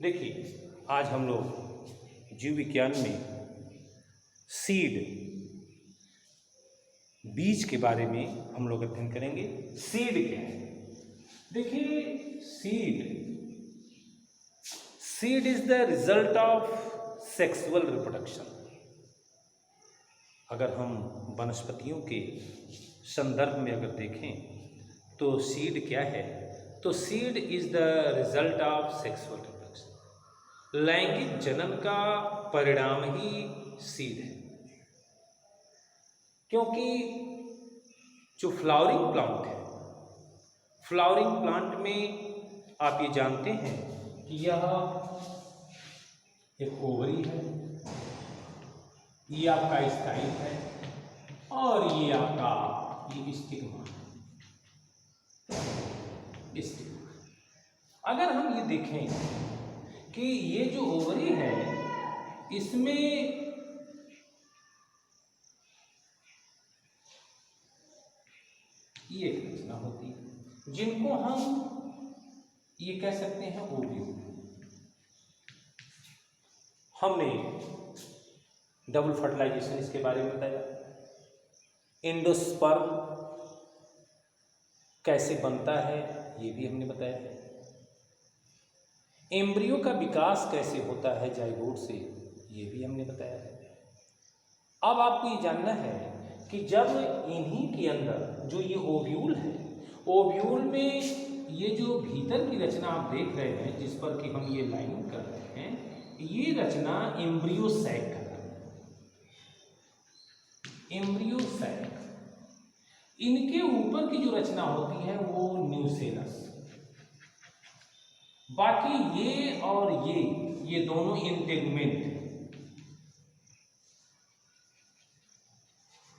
देखिए, आज हम लोग जीव विज्ञान में सीड बीज के बारे में हम लोग अध्ययन करेंगे। सीड क्या है? देखिए, seed is the result of sexual reproduction. अगर हम वनस्पतियों के संदर्भ में अगर देखें तो सीड क्या है? तो seed is the result of sexual reproduction. लैंगिक जनन का परिणाम ही सीड है, क्योंकि जो फ्लावरिंग प्लांट है, फ्लावरिंग प्लांट में आप ये जानते हैं कि यह एक ओवरी है, ये आपका स्टाइल है और ये आपका ये स्टिग्मा है। अगर हम ये देखें कि ये जो ओवरी है इसमें ये रचना होती है जिनको हम ये कह सकते हैं ओव्यूल। हमने डबल फर्टिलाइजेशन इसके बारे में बताया, एंडोस्पर्म कैसे बनता है ये भी हमने बताया है, एम्ब्रियो का विकास कैसे होता है जाइगोट से ये भी हमने बताया है। अब आपको ये जानना है कि जब इन्हीं के अंदर जो ये ओव्यूल है, ओव्यूल में ये जो भीतर की रचना आप देख रहे हैं जिस पर कि हम ये लाइनिंग कर रहे हैं, ये रचना एम्ब्रियो सैक कहलाती है। एम्ब्रियो सैक, इनके ऊपर की जो रचना होती है वो न्यूसेलस। बाकी ये और ये दोनों इंटेगमेंट,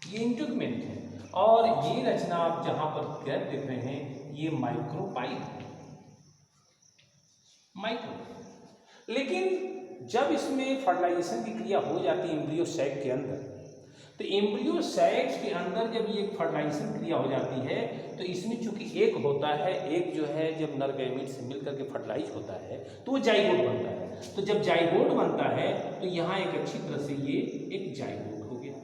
ये इंटेगमेंट है और ये रचना आप जहां पर गैप देख रहे हैं ये माइक्रोपाइल है, माइक्रो। लेकिन जब इसमें फर्टिलाइजेशन की क्रिया हो जाती है एम्ब्रियो सैक के अंदर, तो एम्ब्रियो सैक के अंदर जब ये फर्टिलाइजेशन क्रिया हो जाती है तो इसमें चूंकि एक होता है, एक जो है जब नर गैमीट से मिलकर के फर्टिलाइज होता है तो वो जाइगोट बनता है। तो जब जाइगोट बनता है तो यहाँ एक अच्छी तरह से ये एक जाइगोट हो गया।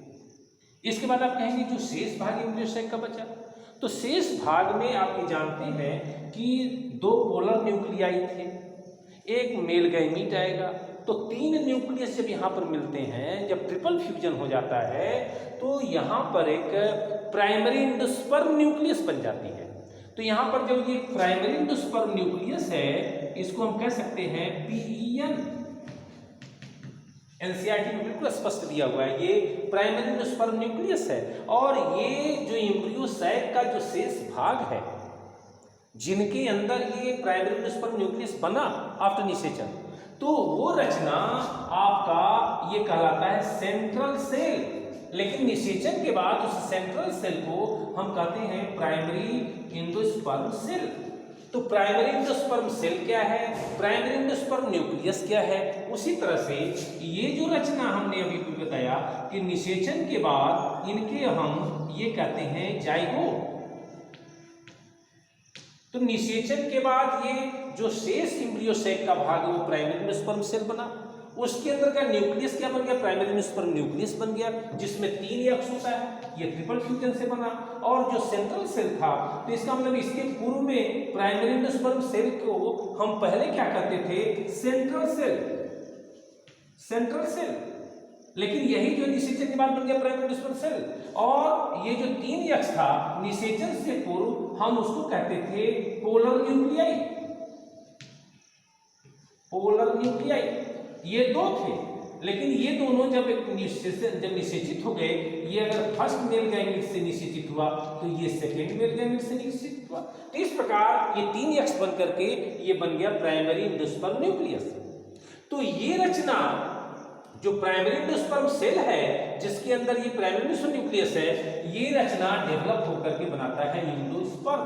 इसके बाद आप कहेंगे जो शेष भाग एम्ब्रियो सैक का बचा, तो शेष भाग में आप ये जानते हैं कि दो पोलर न्यूक्लियाई थे, एक मेल गैमीट आएगा, तो 3 न्यूक्लियस जब यहाँ पर मिलते हैं, जब ट्रिपल फ्यूजन हो जाता है तो यहाँ पर एक प्राइमरी एंडोस्पर्म न्यूक्लियस बन जाती है। तो यहाँ पर जब ये प्राइमरी एंडोस्पर्म न्यूक्लियस है इसको हम कह सकते हैं PEN। एनसीईआरटी में बिल्कुल स्पष्ट दिया हुआ है, ये प्राइमरी एंडोस्पर्म न्यूक्लियस है। और ये जो एम्ब्रियो सैक का जो शेष भाग है जिनके अंदर ये प्राइमरी एंडोस्पर्म न्यूक्लियस बना आफ्टर निषेचन, तो वो रचना आपका ये कहलाता है सेंट्रल सेल। लेकिन निषेचन के बाद उस सेंट्रल सेल को हम कहते हैं प्राइमरी एंडोस्पर्म सेल। तो प्राइमरी एंडोस्पर्म सेल क्या है, प्राइमरी एंडोस्पर्म न्यूक्लियस क्या है, उसी तरह से ये जो रचना हमने अभी बताया कि निषेचन के बाद इनके हम ये कहते हैं जाइगोट। तो निषेचन के बाद ये जो शेष एम्ब्रियो सैक का भाग है वो प्राइमरी एंडोस्पर्म सेल बना, उसके अंदर का न्यूक्लियस क्या बन गया, प्राइमरी एंडोस्पर्म न्यूक्लियस बन गया जिसमें 3 एक्स होता है, ये ट्रिपल फ्यूजन से बना। और जो सेंट्रल सेल था तो इसका मतलब इसके पूर्व में प्राइमरी एंडोस्पर्म सेल को हम पहले क्या कहते थे, सेंट्रल सेल, सेंट्रल सेल। लेकिन यही जो निषेचन के बाद बन गया प्राइमरी एंडोस्पर्म सेल। और ये जो 3 एक्स था निषेचन से पूर्व हम उसको कहते थे पोलर न्यूक्लियाई, पोलर न्यूक्लियाई। ये 2 थे, लेकिन ये दोनों जब निषेचित हो गए, ये अगर फर्स्ट मेल गैमीट से निषेचित हुआ तो ये सेकेंड मेल गैमीट से निषेचित हुआ। तो इस प्रकार ये 3 एक्स बन करके ये बन गया प्राइमरी एंडोस्पर्म न्यूक्लियस। तो ये रचना जो प्राइमरी एंडोस्पर्म सेल है जिसके अंदर ये प्राइमरी एंडोस्पर्म न्यूक्लियस है, ये रचना डेवलप होकर के बनाता है एंडोस्पर्म,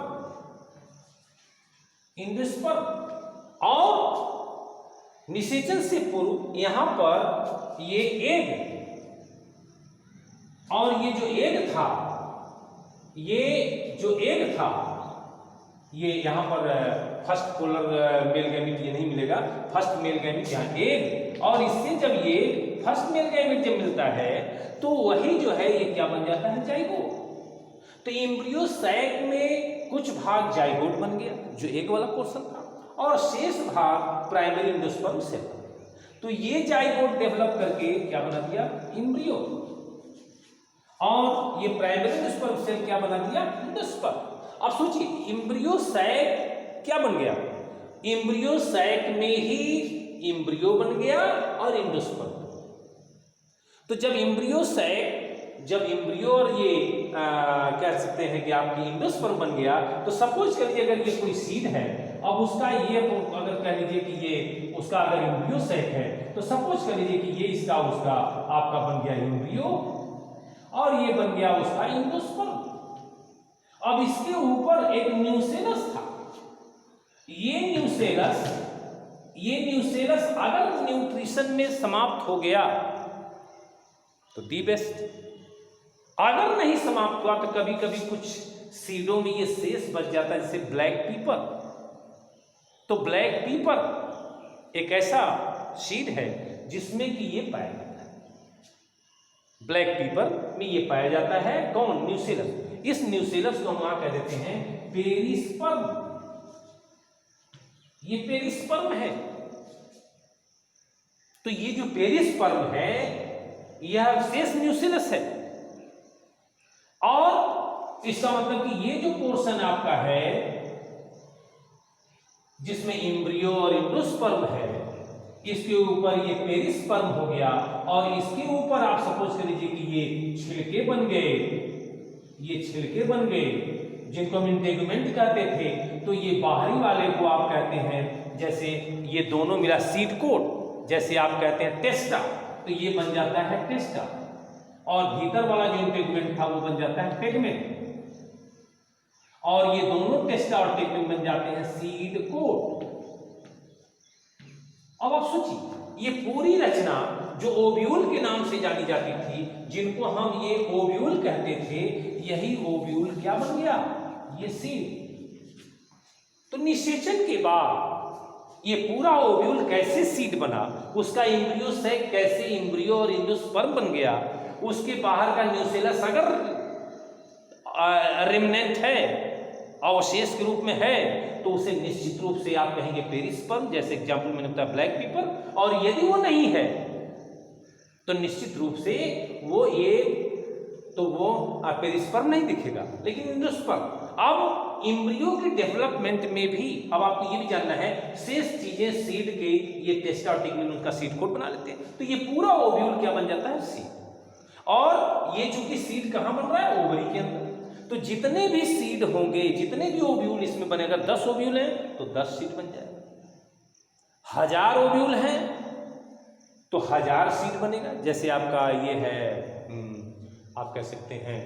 एंडोस्पर्म। और निषेचन से पूर्व यहां पर ये एग, और ये जो एग था, ये जो एग था ये यहां पर फर्स्ट पोलर मेल गैमेट ये नहीं मिलेगा, फर्स्ट मेल गैमेट यहाँ एग, और इससे जब ये फर्स्ट मेल गैमेट जब मिलता है तो वही जो है ये क्या बन जाता है, जाइगोट। तो एम्ब्रियो सैक में कुछ भाग जाइगोट बन गया जो एग वाला पोर्शन था, और शेष भाग प्राइमरी एंडोस्पर्म सेल। तो ये जाइगोट डेवलप करके क्या बना दिया, एम्ब्रियो, और ये प्राइमरी एंडोस्पर्म सेल क्या बना दिया, एंडोस्पर्म। अब सोचिए एम्ब्रियो सैक क्या बन गया, एम्ब्रियो सैक में ही एम्ब्रियो बन गया और एंडोस्पर्म। तो जब एम्ब्रियो सैक, जब एम्ब्रियो और ये कह सकते हैं कि आपकी एंडोस्पर्म बन गया, तो सपोज कर लीजिए अगर ये कोई सीड है, अब उसका ये अगर कह लीजिए कि ये उसका अगर एम्ब्रियो सैक है, तो सपोज कर लीजिए कि ये इसका उसका आपका बन गया एम्ब्रियो और ये बन गया उसका एंडोस्पर्म। अब इसके ऊपर एक न्यूसेलस था, ये न्यूसेलस अगर न्यूट्रिशन में समाप्त हो गया तो दी बेस्ट, अगर नहीं समाप्त हुआ तो कभी कभी कुछ सीडों में ये शेष बच जाता है, जैसे ब्लैक पीपर। तो ब्लैक पीपर एक ऐसा सीड है जिसमें कि ये पाया जाता है, ब्लैक पीपर में ये पाया जाता है, कौन, न्यूसेलस। इस न्यूसेलस को हम वहां कह देते हैं पेरिस्पर्म, ये पेरिस्पर्म है। तो ये जो पेरिस्पर्म है यह शेष न्यूसेलस है, और इसका मतलब कि ये जो पोर्शन आपका है जिसमें एम्ब्रियो और एंडोस्पर्म है, इसके ऊपर ये पेरिस्पर्म हो गया, और इसके ऊपर आप सपोज कर लीजिए कि ये छिलके बन गए, ये छिलके बन गए जिनको हम इंटेगुमेंट कहते थे। तो ये बाहरी वाले को आप कहते हैं, जैसे ये दोनों मिला सीड कोट, जैसे आप कहते हैं टेस्टा, तो ये बन जाता है टेस्टा, और भीतर वाला जो इंटेगुमेंट था वो बन जाता है टेगमेंट, और ये दोनों टेस्टा और टेगमेंट बन जाते हैं सीड कोट। अब आप सोचिए ये पूरी रचना जो ओव्यूल के नाम से जानी जाती थी, जिनको हम ये ओव्यूल कहते थे, यही ओव्यूल क्या बन गया, ये सीड। तो निषेचन के बाद ये पूरा ओव्यूल कैसे सीड बना, उसका एम्ब्रियो सैक कैसे एम्ब्रियो और एंडोस्पर्म बन गया, उसके बाहर का न्यूसेलस अगर रिमनेंट है, अवशेष के रूप में है, तो उसे निश्चित रूप से आप कहेंगे पेरिस्पर्म, जैसे एग्जांपल मैंने बताया ब्लैक पीपर। और यदि वो नहीं है तो निश्चित रूप से वो पेरिस्पर्म नहीं दिखेगा, लेकिन एंडोस्पर्म। अब एम्ब्रियो के डेवलपमेंट में भी अब आपको ये भी जानना है, शेष चीजें सीड के ये टेस्टा और टेगमेंट उनका सीड कोट बना लेते हैं, तो ये पूरा ओव्यूल क्या बन जाता है, सीड। और ये चूंकि सीड कहाँ बन रहा है, ओवरी के अंदर। तो जितने भी सीड होंगे, जितने भी ओव्यूल इसमें बने, अगर 10 ओव्यूल हैं तो 10 सीड बन जाएगा, 1000 ओव्यूल हैं तो 1000 सीड बनेगा। जैसे आपका ये है, आप कह सकते हैं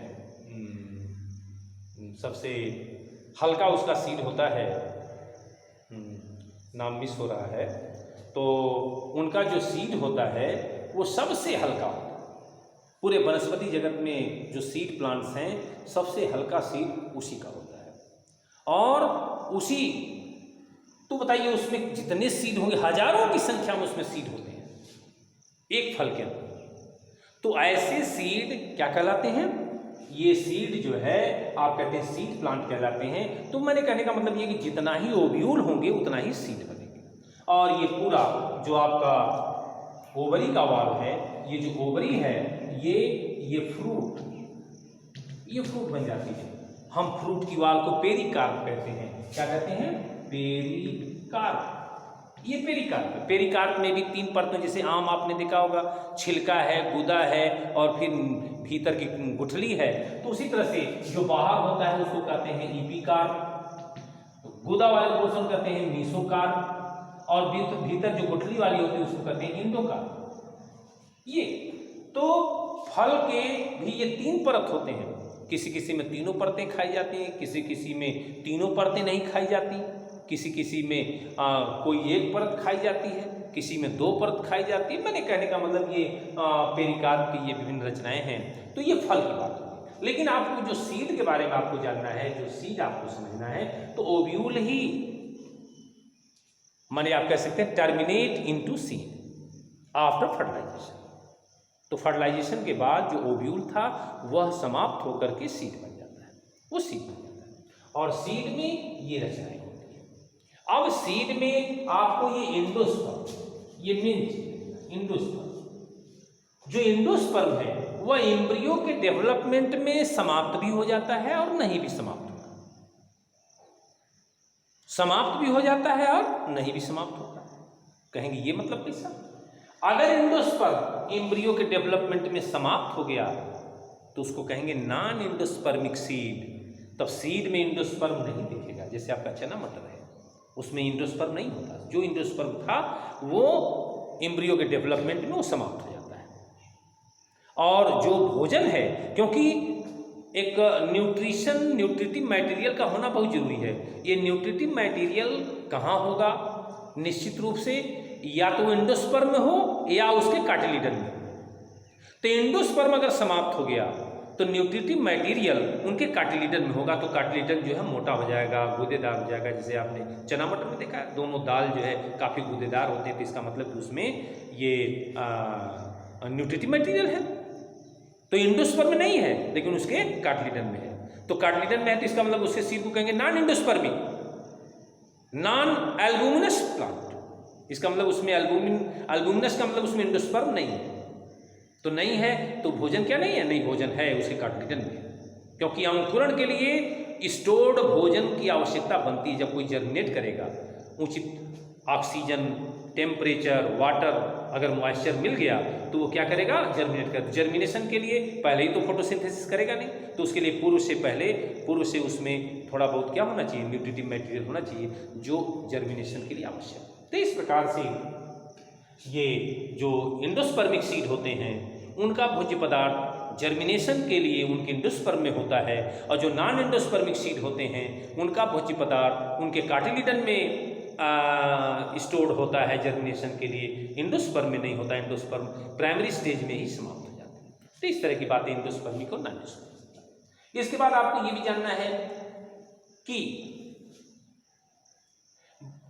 सबसे हल्का उसका सीड होता है, नाम मिस हो रहा है, तो उनका जो सीड होता है वो सबसे हल्का होता है। पूरे वनस्पति जगत में जो सीड प्लांट्स हैं, सबसे हल्का सीड उसी का होता है। और उसी, तो बताइए उसमें जितने सीड होंगे, हजारों की संख्या में उसमें सीड होते हैं एक फल के अंदर। तो ऐसे सीड क्या कहलाते हैं, ये सीड जो है आप कहते हैं सीड प्लांट कहलाते हैं। तो मैंने कहने का मतलब ये कि जितना ही ओव्यूल होंगे उतना ही सीड बनेंगे। और ये पूरा जो आपका ओवरी का वाल है, ये जो ओवरी है, ये फ्रूट बन जाती है। हम फ्रूट की वाल को पेरिकार्प कहते हैं। क्या कहते हैं, पेरिकार्प। ये पेरिकार्प में भी 3 परतों, जैसे आम आपने देखा होगा, छिलका है, गुदा है और फिर भीतर की गुठली है। तो उसी तरह से जो बाहर होता है उसको कहते हैं इपिकार्प, गुदा वाले पोर्शन कहते हैं मीसोकार्प, और भीतर जो गुठली वाली होती है उसको कहते हैं इंडोकार्प। ये तो फल के भी ये 3 परत होते हैं। किसी में तीनों परतें खाई जाती हैं, किसी में तीनों परतें नहीं खाई जाती, किसी में कोई एक परत खाई जाती है, किसी में 2 परत खाई जाती है। मैंने कहने का मतलब ये पेरिकार्प की ये विभिन्न रचनाएं हैं। तो ये फल की बात होगी। लेकिन आपको जो सीड के बारे में आपको जानना है, जो सीड आपको समझना है, तो ओव्यूल ही माने आप कह सकते हैं terminate into seed after fertilization. तो फर्टिलाइजेशन के बाद जो ओव्यूल था वह समाप्त होकर के सीड बन जाता है, वो सीड बन जाता है। और सीड में ये रचनाएं होती हैं। अब सीड में आपको ये एंडोस्पर्म, ये मेन एंडोस्पर्म, जो एंडोस्पर्म है वह एम्ब्रियो के डेवलपमेंट में समाप्त भी हो जाता है और नहीं भी समाप्त होता, समाप्त भी हो जाता है और नहीं भी समाप्त होता है। कहेंगे ये मतलब कैसा? अगर एंडोस्पर्म एम्ब्रियो के डेवलपमेंट में समाप्त हो गया तो उसको कहेंगे नॉन एंडोस्पर्मिक सीड। तब सीड में एंडोस्पर्म नहीं दिखेगा, जैसे आपका चना मटर है उसमें एंडोस्पर्म नहीं होता। जो एंडोस्पर्म था वो एम्ब्रियो के डेवलपमेंट में वो समाप्त हो जाता है। और जो भोजन है, क्योंकि एक न्यूट्रिटिव मटेरियल का होना बहुत जरूरी है। ये न्यूट्रिटिव मटेरियल कहाँ होगा? निश्चित रूप से या तो एंडोस्पर्म में हो या उसके कार्टिलिडन में। तो एंडोस्पर्म अगर समाप्त हो गया तो न्यूट्रिटिव मटेरियल उनके कार्टिलिडन में होगा, तो कार्टिलिडन जो है मोटा हो जाएगा, गूदेदार हो जाएगा। जैसे आपने चना मटर में देखा है, दोनों दाल जो है काफ़ी गूदेदार होते हैं, तो इसका मतलब कि उसमें ये न्यूट्रिटिव मटेरियल है। तो एंडोस्पर्म में नहीं है लेकिन उसके कार्टिलिडन में है। तो कार्टिलिडन में है तो इसका मतलब उसके सीड को कहेंगे non endospermic, non albuminous plant. इसका मतलब उसमें एल्बुमिनस का मतलब उसमें एंडोस्पर्म नहीं है। तो नहीं है तो भोजन क्या नहीं है? नहीं, भोजन है उसके कार्टिलिडन में। क्योंकि अंकुरण के लिए स्टोर्ड भोजन की आवश्यकता बनती है। जब कोई जर्मिनेट करेगा, उचित ऑक्सीजन, टेम्परेचर, वाटर, अगर मॉइस्चर मिल गया तो वो क्या करेगा? जर्मिनेट कर। जर्मिनेशन के लिए पहले ही तो फोटोसिंथेसिस करेगा नहीं, तो उसके लिए पूर्व से उसमें थोड़ा बहुत क्या होना चाहिए? न्यूट्रिटिव मटेरियल होना चाहिए जो जर्मिनेशन के लिए आवश्यक है। तो इस प्रकार से ये जो एंडोस्पर्मिक सीड होते हैं उनका भोज्य पदार्थ जर्मिनेशन के लिए उनके एंडोस्पर्म में होता है, और जो नॉन एंडोस्पर्मिक सीड होते हैं उनका भोज्य पदार्थ उनके कार्टिलिडन में स्टोर्ड होता है जर्मिनेशन के लिए, एंडोस्पर्म में नहीं होता। एंडोस्पर्म प्राइमरी स्टेज में ही समाप्त हो जाता है। तो इस तरह की बातें एंडोस्पर्मिक और नॉन एंडोस्पर्मिक। इसके बाद आपको ये भी जानना है कि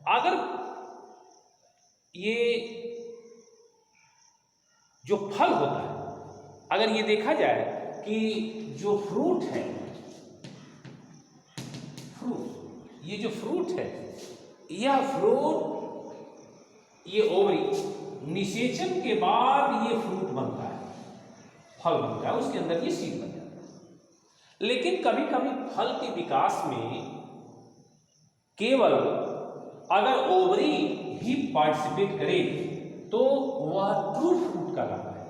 अगर ये जो फल होता है, अगर ये देखा जाए कि जो फ्रूट है, ये जो फ्रूट है, यह फ्रूट, ये ओवरी निषेचन के बाद ये फ्रूट बनता है, फल बनता है, उसके अंदर ये सीड बन जाता है। लेकिन कभी कभी फल के विकास में केवल अगर ओवरी ही पार्टिसिपेट करे तो वह ट्रू फ्रूट कहलाता है।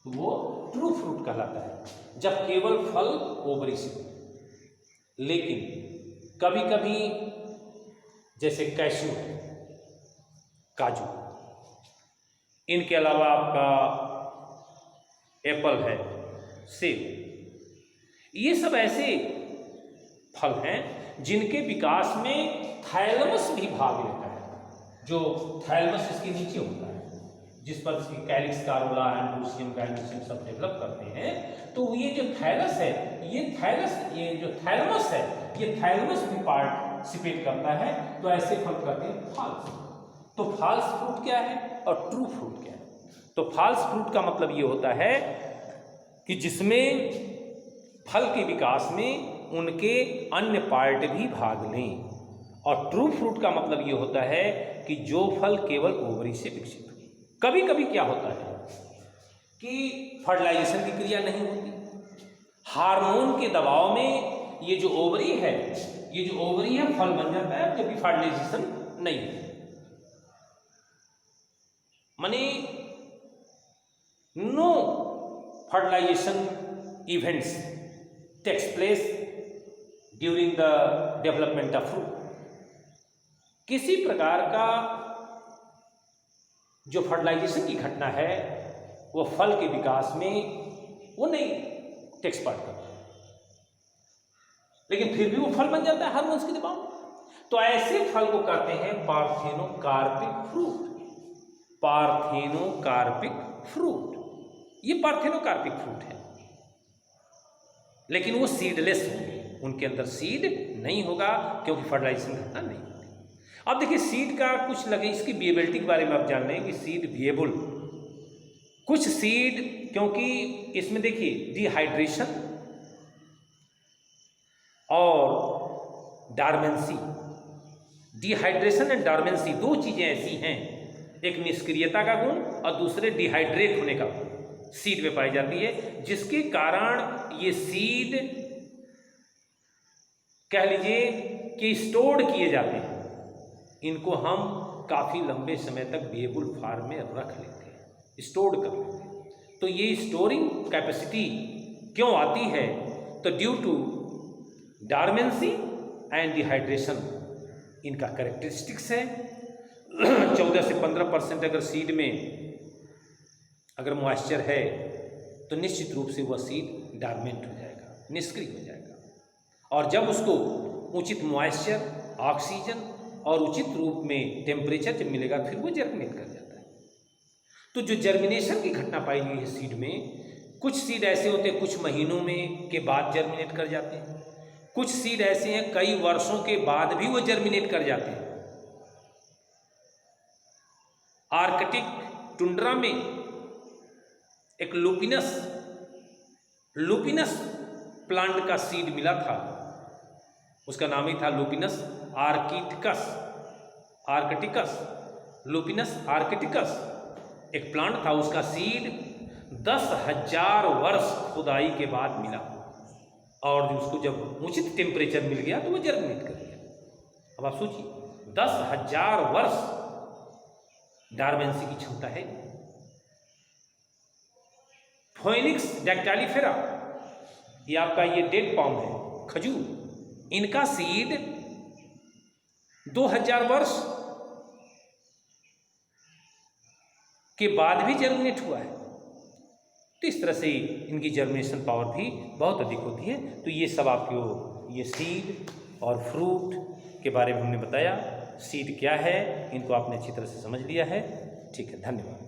तो वो ट्रू फ्रूट कहलाता है जब केवल फल ओवरी से। लेकिन कभी कभी जैसे कैशू है, काजू, इनके अलावा आपका एप्पल है, सेब, ये सब ऐसे फल हैं जिनके विकास में थैलेमस भी भाग लेता है। जो थैलेमस इसके नीचे होता है, जिस पर इसकी कैलिक्स कारोला, एंड्रोसियम, गाइनोसियम सब डेवलप करते हैं, तो ये जो थैलस है, ये जो थैलेमस है, ये थैलेमस भी पार्टिसिपेट करता है। तो ऐसे फल कहते हैं फॉल्स। तो फॉल्स फ्रूट क्या है और ट्रू फ्रूट क्या है? तो फॉल्स फ्रूट का मतलब ये होता है कि जिसमें फल के विकास में उनके अन्य पार्ट भी भाग लें, और ट्रू फ्रूट का मतलब ये होता है कि जो फल केवल ओवरी से विकसित हो। कभी कभी क्या होता है कि फर्टिलाइजेशन की क्रिया नहीं होती, हार्मोन के दबाव में ये जो ओवरी है, फल बन जाता है, जबकि फर्टिलाइजेशन नहीं होती। माने no fertilization events takes place during the development of fruit. किसी प्रकार का जो फर्टिलाइजेशन की घटना है वो फल के विकास में वो नहीं टेक्स पार्ट करता, लेकिन फिर भी वो फल बन जाता है हार्मोन्स के दबाव। तो ऐसे फल को कहते हैं पार्थेनोकार्पिक फ्रूट। पार्थेनोकार्पिक फ्रूट, ये पार्थेनोकार्पिक फ्रूट है, लेकिन वो सीडलेस होंगे, उनके अंदर सीड नहीं होगा क्योंकि फर्टिलाइजेशन घटना नहीं होती। अब देखिए सीड का कुछ लगे, इसकी विएबिलिटी के बारे में आप जान रहे हैं कि सीड विएबल, कुछ सीड, क्योंकि इसमें देखिए डिहाइड्रेशन और डॉर्मेंसी, डिहाइड्रेशन एंड डॉर्मेंसी दो चीजें ऐसी हैं, एक निष्क्रियता का गुण और दूसरे डिहाइड्रेट होने का गुण सीड में पाई जाती है, जिसके कारण ये सीड कह लीजिए कि स्टोर्ड किए जाते हैं। इनको हम काफ़ी लंबे समय तक विएबल फॉर्म में रख लेते हैं, स्टोर्ड कर लेते हैं। तो ये स्टोरिंग कैपेसिटी क्यों आती है? तो due to dormancy and dehydration इनका कैरेक्टरिस्टिक्स है। 14 से 15% अगर सीड में अगर मॉइस्चर है तो निश्चित रूप से वह सीड डॉर्मेंट हो जाएगा, निष्क्रिय हो जाएगा, और जब उसको उचित मॉइस्चर, ऑक्सीजन और उचित रूप में टेम्परेचर जब मिलेगा फिर वो जर्मिनेट कर जाता है। तो जो जर्मिनेशन की घटना पाई गई है सीड में, कुछ सीड ऐसे होते हैं कुछ महीनों में के बाद जर्मिनेट कर जाते हैं, कुछ सीड ऐसे हैं कई वर्षों के बाद भी वो जर्मिनेट कर जाते हैं। आर्कटिक टुंड्रा में एक लुपिनस प्लांट का सीड मिला था, उसका नाम ही था लुपिनस लुपिनस आर्कटिकस एक प्लांट था, उसका सीड 10,000 वर्ष खुदाई के बाद मिला, और उसको जब उचित टेम्परेचर मिल गया तो वो जर्मिनेट कर गया। अब आप सोचिए 10,000 वर्ष डॉर्मेंसी की क्षमता है। फोएनिक्स डैक्टाइलिफेरा, ये आपका ये डेड पाम है, खजूर, इनका सीड 2000 वर्ष के बाद भी जर्मिनेट हुआ है। तो इस तरह से इनकी जर्मिनेशन पावर भी बहुत अधिक होती है। तो ये सब आपको ये सीड और फ्रूट के बारे में हमने बताया। सीड क्या है इनको आपने अच्छी तरह से समझ लिया है। ठीक है, धन्यवाद।